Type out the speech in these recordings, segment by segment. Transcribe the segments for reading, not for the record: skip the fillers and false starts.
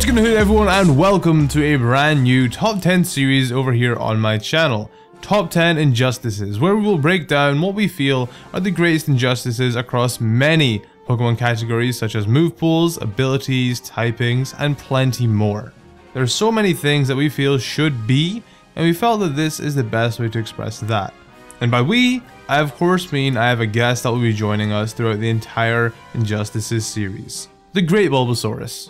gonna hit everyone, and welcome to a brand new top 10 series over here on my channel. Top 10 injustices, where we will break down what we feel are the greatest injustices across many Pokemon categories such as Movepools, abilities, typings, and plenty more. There are so many things that we feel should be, and we felt that this is the best way to express that. And by we, I of course mean I have a guest that will be joining us throughout the entire Injustices series. The Great Bulbasaurus.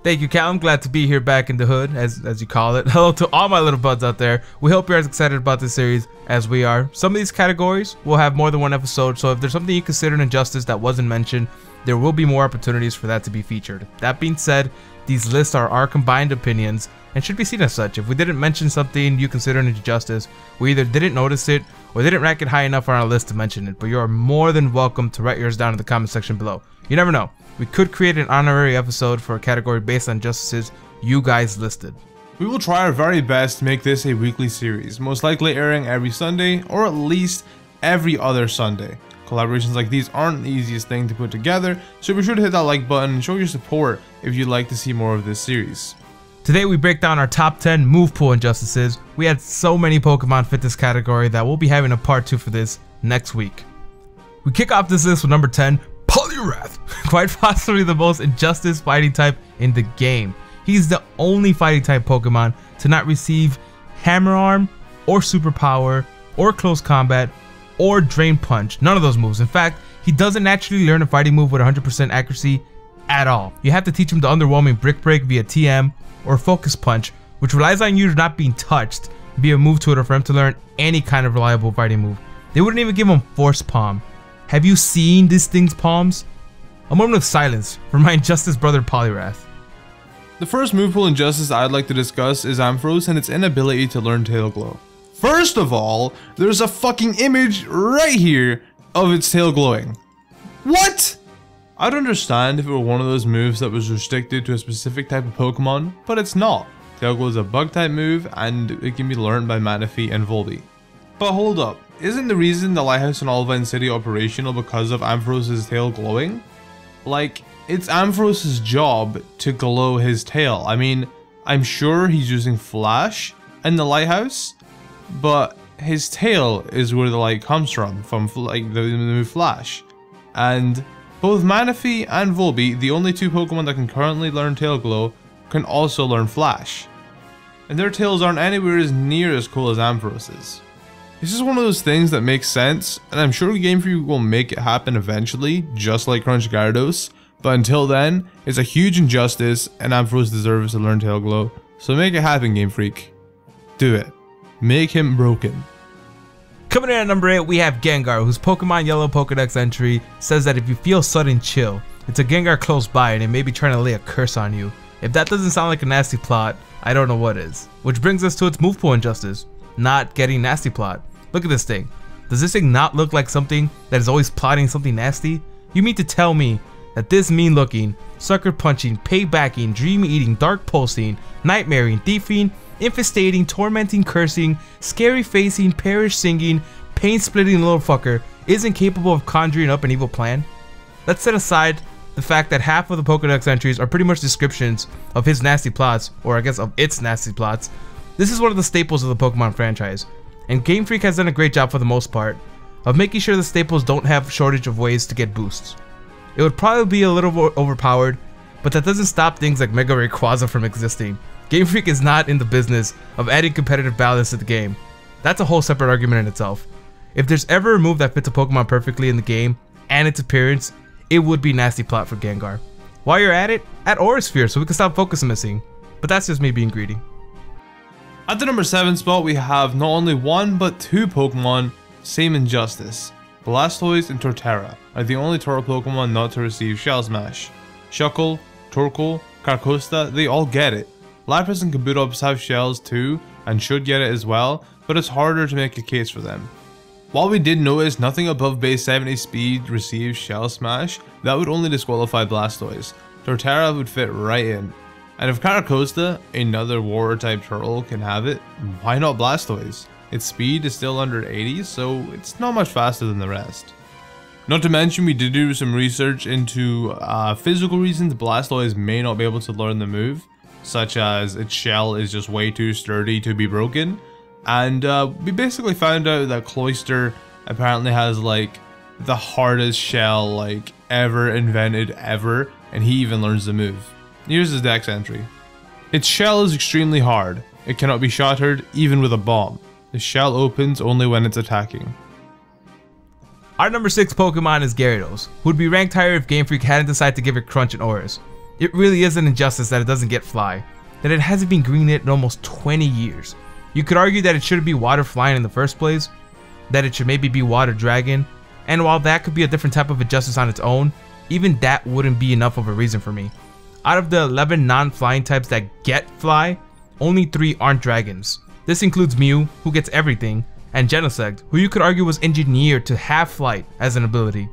Thank you, Cal. I'm glad to be here back in the hood, as you call it. Hello to all my little buds out there. We hope you're as excited about this series as we are. Some of these categories will have more than one episode, so if there's something you consider an injustice that wasn't mentioned, there will be more opportunities for that to be featured. That being said, these lists are our combined opinions and should be seen as such. If we didn't mention something you consider an injustice, we either didn't notice it or didn't rank it high enough on our list to mention it, but you are more than welcome to write yours down in the comment section below. You never know. We could create an honorary episode for a category based on injustices you guys listed. We will try our very best to make this a weekly series, most likely airing every Sunday or at least every other Sunday. Collaborations like these aren't the easiest thing to put together, so be sure to hit that like button and show your support if you'd like to see more of this series. Today we break down our top 10 move pool injustices. We had so many Pokemon fit this category that we'll be having a part 2 for this next week. We kick off this list with number 10, Poliwrath. Quite possibly the most injustice fighting type in the game. He's the only fighting type Pokemon to not receive Hammer Arm or Superpower or Close Combat or Drain Punch. None of those moves. In fact, he doesn't actually learn a fighting move with 100% accuracy at all. You have to teach him the underwhelming Brick Break via TM or Focus Punch, which relies on you not being touched via Move Tutor for him to learn any kind of reliable fighting move. They wouldn't even give him Force Palm. Have you seen this thing's palms? A moment of silence for my injustice brother Poliwrath. The first move pool injustice I'd like to discuss is Ampharos and its inability to learn Tail Glow. First of all, there's a fucking image right here of its tail glowing. What? I'd understand if it were one of those moves that was restricted to a specific type of Pokemon, but it's not. Tail Glow is a bug type move and it can be learned by Manaphy and Volby. But hold up, isn't the reason the lighthouse in Olivine City operational because of Ampharos' tail glowing? Like, it's Ampharos' job to glow his tail. I mean, I'm sure he's using Flash in the lighthouse, but his tail is where the light comes from like the move Flash. And both Manaphy and Volby, the only two Pokemon that can currently learn Tail Glow, can also learn Flash. And their tails aren't anywhere as near as cool as Ampharos's. This is one of those things that makes sense, and I'm sure Game Freak will make it happen eventually, just like Crunch Gyarados, but until then, it's a huge injustice and Ampharos deserves to learn Tail Glow, so make it happen, Game Freak. Do it. Make him broken. Coming in at number 8, we have Gengar, whose Pokemon Yellow Pokedex entry says that if you feel sudden chill, it's a Gengar close by and it may be trying to lay a curse on you. If that doesn't sound like a nasty plot, I don't know what is. Which brings us to its move pool injustice, not getting nasty plot. Look at this thing. Does this thing not look like something that is always plotting something nasty? You mean to tell me that this mean looking, sucker punching, paybacking, dream eating, dark pulsing, nightmaring, thiefing, infestating, tormenting, cursing, scary facing, perish singing, pain splitting little fucker isn't capable of conjuring up an evil plan? Let's set aside the fact that half of the Pokedex entries are pretty much descriptions of his nasty plots, or I guess of its nasty plots. This is one of the staples of the Pokemon franchise, and Game Freak has done a great job for the most part of making sure the staples don't have shortage of ways to get boosts. It would probably be a little overpowered, but that doesn't stop things like Mega Rayquaza from existing. Game Freak is not in the business of adding competitive balance to the game. That's a whole separate argument in itself. If there's ever a move that fits a Pokemon perfectly in the game and its appearance, it would be Nasty Plot for Gengar. While you're at it, add Aura Sphere so we can stop focus missing. But that's just me being greedy. At the number 7 spot, we have not only one but two Pokemon, same injustice. Blastoise and Torterra are the only Tauros Pokemon not to receive Shell Smash. Shuckle, Torkoal, Carcosa, they all get it. Lapras and Kabutops have shells too, and should get it as well, but it's harder to make a case for them. While we did notice nothing above base 70 speed receives Shell Smash, that would only disqualify Blastoise. Torterra would fit right in. And if Carcosa, another water type turtle, can have it, why not Blastoise? Its speed is still under 80, so it's not much faster than the rest. Not to mention, we did do some research into physical reasons Blastoise may not be able to learn the move. such as its shell is just way too sturdy to be broken. And we basically found out that Cloyster apparently has like the hardest shell like ever invented ever, and he even learns the move. Here's his dex entry. Its shell is extremely hard. It cannot be shattered even with a bomb. The shell opens only when it's attacking. Our number 6 Pokemon is Gyarados, who would be ranked higher if Game Freak hadn't decided to give it Crunch and Auras. It really is an injustice that it doesn't get Fly, that it hasn't been greenlit in almost 20 years. You could argue that it shouldn't be Water Flying in the first place, that it should maybe be Water Dragon, and while that could be a different type of injustice on its own, even that wouldn't be enough of a reason for me. Out of the 11 non-flying types that get Fly, only 3 aren't dragons. This includes Mew, who gets everything, and Genesect, who you could argue was engineered to have flight as an ability.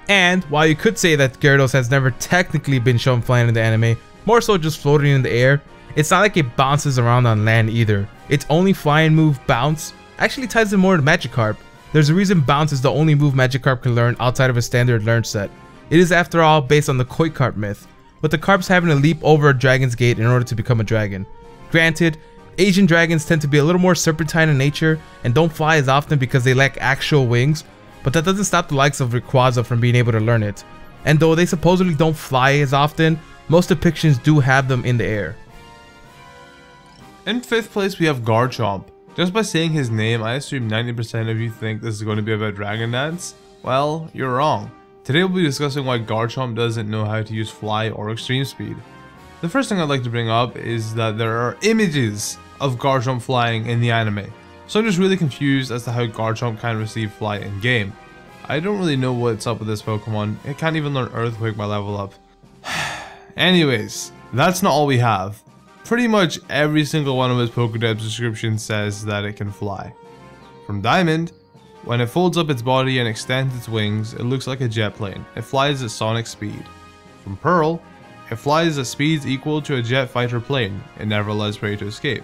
And while you could say that Gyarados has never technically been shown flying in the anime, more so just floating in the air, it's not like it bounces around on land either. Its only flying move, Bounce, actually ties in more to Magikarp. There's a reason Bounce is the only move Magikarp can learn outside of a standard learn set. It is after all based on the Koi Carp myth, with the carps having to leap over a dragon's gate in order to become a dragon. Granted, Asian dragons tend to be a little more serpentine in nature and don't fly as often because they lack actual wings, but that doesn't stop the likes of Rayquaza from being able to learn it. And though they supposedly don't fly as often, most depictions do have them in the air. In 5th place we have Garchomp. Just by saying his name, I assume 90% of you think this is going to be about Dragon Dance. Well, you're wrong. Today we'll be discussing why Garchomp doesn't know how to use Fly or Extreme Speed. The first thing I'd like to bring up is that there are images of Garchomp flying in the anime, so I'm just really confused as to how Garchomp can receive Fly in game. I don't really know what's up with this Pokemon. It can't even learn Earthquake by level up. Anyways, that's not all we have. Pretty much every single one of his Pokédex descriptions says that it can fly. From Diamond, when it folds up its body and extends its wings, it looks like a jet plane. It flies at sonic speed. From Pearl, it flies at speeds equal to a jet fighter plane. It never allows prey to escape.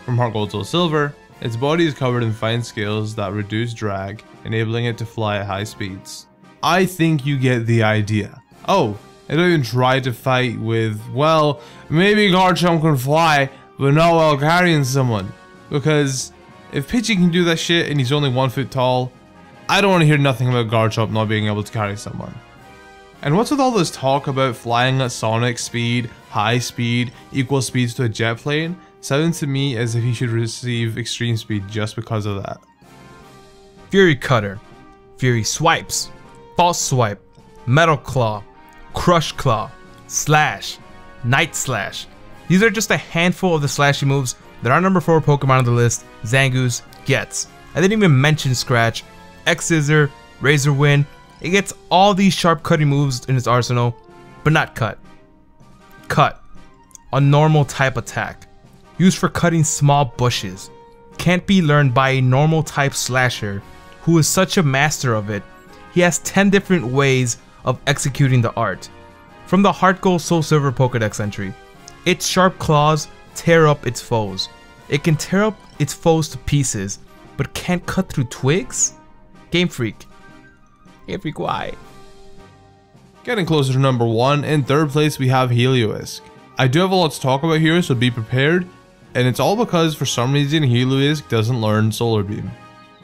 From Heart Gold Soul Silver, its body is covered in fine scales that reduce drag, enabling it to fly at high speeds. I think you get the idea. Oh, it don't even try to fight with, well, maybe Garchomp can fly, but not while carrying someone. Because if Pidgey can do that shit and he's only 1 foot tall, I don't want to hear nothing about Garchomp not being able to carry someone. And what's with all this talk about flying at sonic speed, high speed, equal speeds to a jet plane? Sounds to me as if he should receive extreme speed just because of that. Fury Cutter, Fury Swipes, False Swipe, Metal Claw, Crush Claw, Slash, Night Slash. These are just a handful of the slashy moves that our number 4 Pokemon on the list, Zangoose, gets. I didn't even mention Scratch, X-Scissor, Razor Wind. It gets all these sharp cutting moves in its arsenal, but not Cut. Cut, a normal type attack, used for cutting small bushes. Can't be learned by a normal type slasher who is such a master of it. He has 10 different ways of executing the art. From the Heart Gold Soul Silver Pokédex entry, its sharp claws tear up its foes. It can tear up its foes to pieces, but can't cut through twigs? Game Freak. Game Freak, why? Getting closer to number 1, in 3rd place we have Heliolisk. I do have a lot to talk about here, so be prepared. And it's all because for some reason Heliolisk doesn't learn Solar Beam.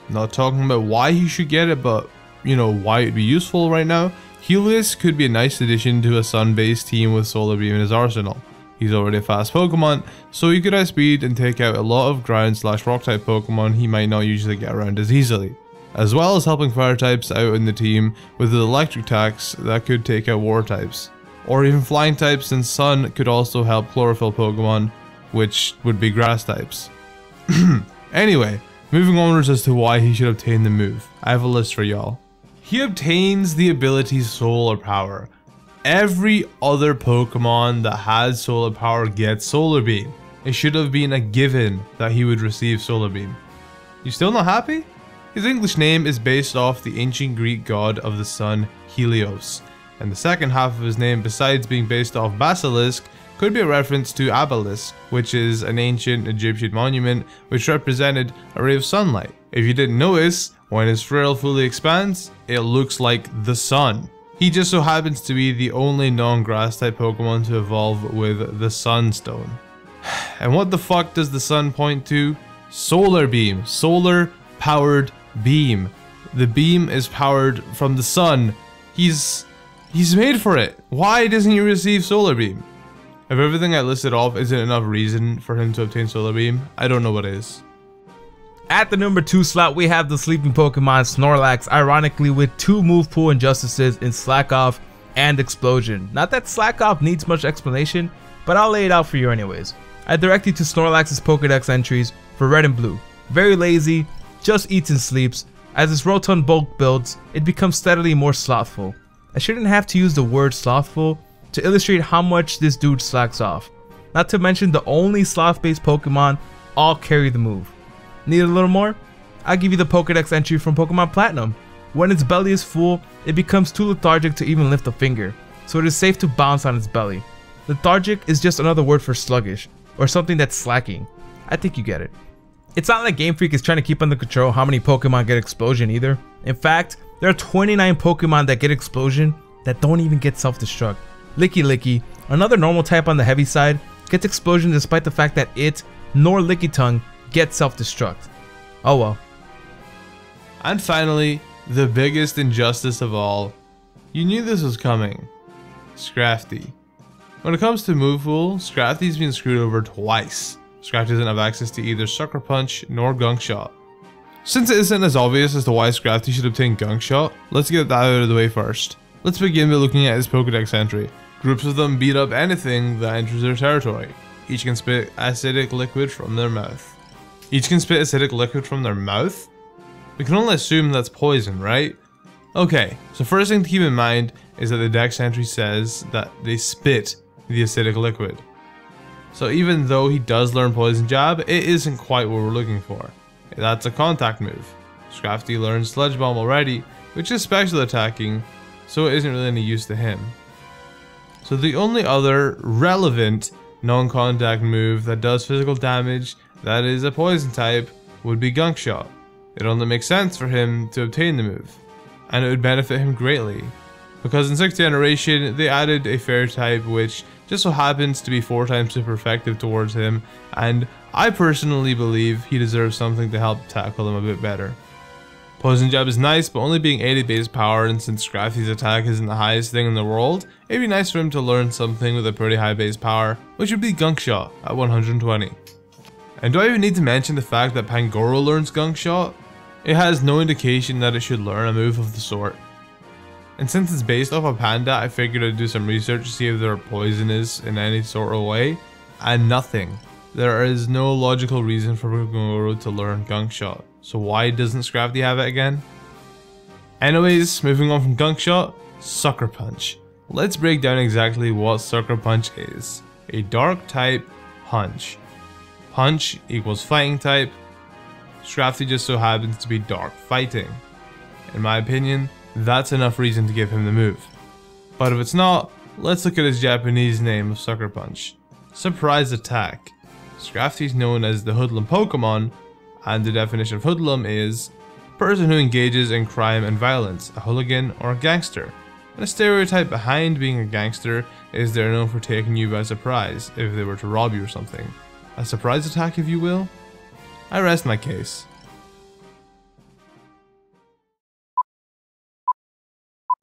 Not talking about why he should get it, but you know why it'd be useful right now. Heliolisk could be a nice addition to a sun-based team with Solar Beam in his arsenal. He's already a fast Pokemon, so he could outspeed and take out a lot of ground/rock type Pokemon he might not usually get around as easily. As well as helping fire types out in the team with the electric attacks that could take out water types. Or even flying types, since Sun could also help chlorophyll Pokemon, which would be grass types. Anyway, moving onwards as to why he should obtain the move. I have a list for y'all. He obtains the ability Solar Power. Every other Pokemon that has Solar Power gets Solar Beam. It should have been a given that he would receive Solar Beam. You still not happy? His English name is based off the ancient Greek god of the sun, Helios. And the second half of his name, besides being based off Basilisk, could be a reference to Obelisk, which is an ancient Egyptian monument which represented a ray of sunlight. If you didn't notice, when his frill fully expands, it looks like the sun. He just so happens to be the only non-grass type Pokemon to evolve with the Sunstone. And what the fuck does the sun point to? Solar beam. Solar powered beam. The beam is powered from the sun. He's made for it. Why doesn't he receive solar beam? If everything I listed off isn't enough reason for him to obtain solar beam, I don't know what is. At the number 2 slot, we have the sleeping Pokemon Snorlax, ironically with 2 move pool injustices in Slack Off and Explosion. Not that Slack Off needs much explanation, but I'll lay it out for you anyways. I direct you to Snorlax's Pokedex entries for red and blue. Very lazy, just eats and sleeps. As its rotund bulk builds, it becomes steadily more slothful. I shouldn't have to use the word slothful to illustrate how much this dude slacks off. Not to mention the only sloth-based Pokemon all carry the move. Need a little more? I'll give you the Pokedex entry from Pokemon Platinum. When its belly is full, it becomes too lethargic to even lift a finger, so it is safe to bounce on its belly. Lethargic is just another word for sluggish, or something that's slacking. I think you get it. It's not like Game Freak is trying to keep under control how many Pokemon get Explosion either. In fact, there are 29 Pokemon that get Explosion that don't even get self-destruct. Licky Licky, another normal type on the heavy side, gets Explosion despite the fact that it, nor Licky Tongue, get self-destruct. Oh well. And finally, the biggest injustice of all. You knew this was coming. Scrafty. When it comes to move pool, Scrafty's been screwed over twice. Scrafty doesn't have access to either Sucker Punch nor Gunk Shot. Since it isn't as obvious as to why Scrafty should obtain Gunk Shot, let's get that out of the way first. Let's begin by looking at his Pokedex entry. Groups of them beat up anything that enters their territory. Each can spit acidic liquid from their mouth. We can only assume that's poison, right? Okay, so first thing to keep in mind is that the Dex entry says that they spit the acidic liquid. So even though he does learn Poison Jab, it isn't quite what we're looking for. That's a contact move. Scrafty learns Sludge Bomb already, which is special attacking, so it isn't really any use to him. So the only other relevant non-contact move that does physical damage that is a poison type would be Gunk Shot. It only makes sense for him to obtain the move, and it would benefit him greatly, because in 6th generation they added a fairy type which just so happens to be 4 times super effective towards him, and I personally believe he deserves something to help tackle him a bit better. Poison Jab is nice, but only being 80 base power, and since Scrafty's attack isn't the highest thing in the world, it'd be nice for him to learn something with a pretty high base power, which would be Gunk Shot at 120. And do I even need to mention the fact that Pangoro learns Gunk Shot? It has no indication that it should learn a move of the sort. And since it's based off a panda, I figured I'd do some research to see if there are poisonous in any sort of way, and nothing. There is no logical reason for Pangoro to learn Gunk Shot, so why doesn't Scrafty have it again? Anyways, moving on from Gunk Shot, Sucker Punch. Let's break down exactly what Sucker Punch is. A dark type punch. Punch equals fighting type. Scrafty just so happens to be dark fighting. In my opinion, that's enough reason to give him the move. But if it's not, let's look at his Japanese name of Sucker Punch. Surprise Attack. Scrafty's known as the Hoodlum Pokemon, and the definition of Hoodlum is a person who engages in crime and violence, a hooligan or a gangster. And a stereotype behind being a gangster is they're known for taking you by surprise if they were to rob you or something. A surprise attack, if you will? I rest my case.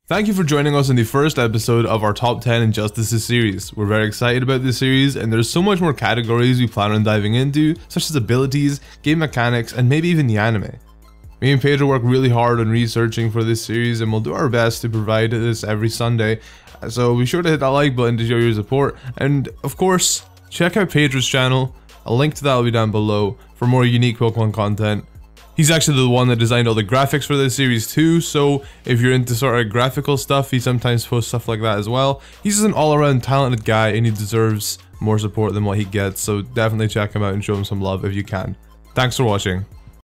Thank you for joining us in the first episode of our Top 10 Injustices series. We're very excited about this series, and there's so much more categories we plan on diving into, such as abilities, game mechanics, and maybe even the anime. Me and Pedro work really hard on researching for this series, and we'll do our best to provide this every Sunday, so be sure to hit that like button to show your support, and of course, check out Pedro's channel. A link to that will be down below for more unique Pokemon content. He's actually the one that designed all the graphics for this series too, so if you're into sort of graphical stuff, he sometimes posts stuff like that as well. He's just an all-around talented guy, and he deserves more support than what he gets, so definitely check him out and show him some love if you can. Thanks for watching.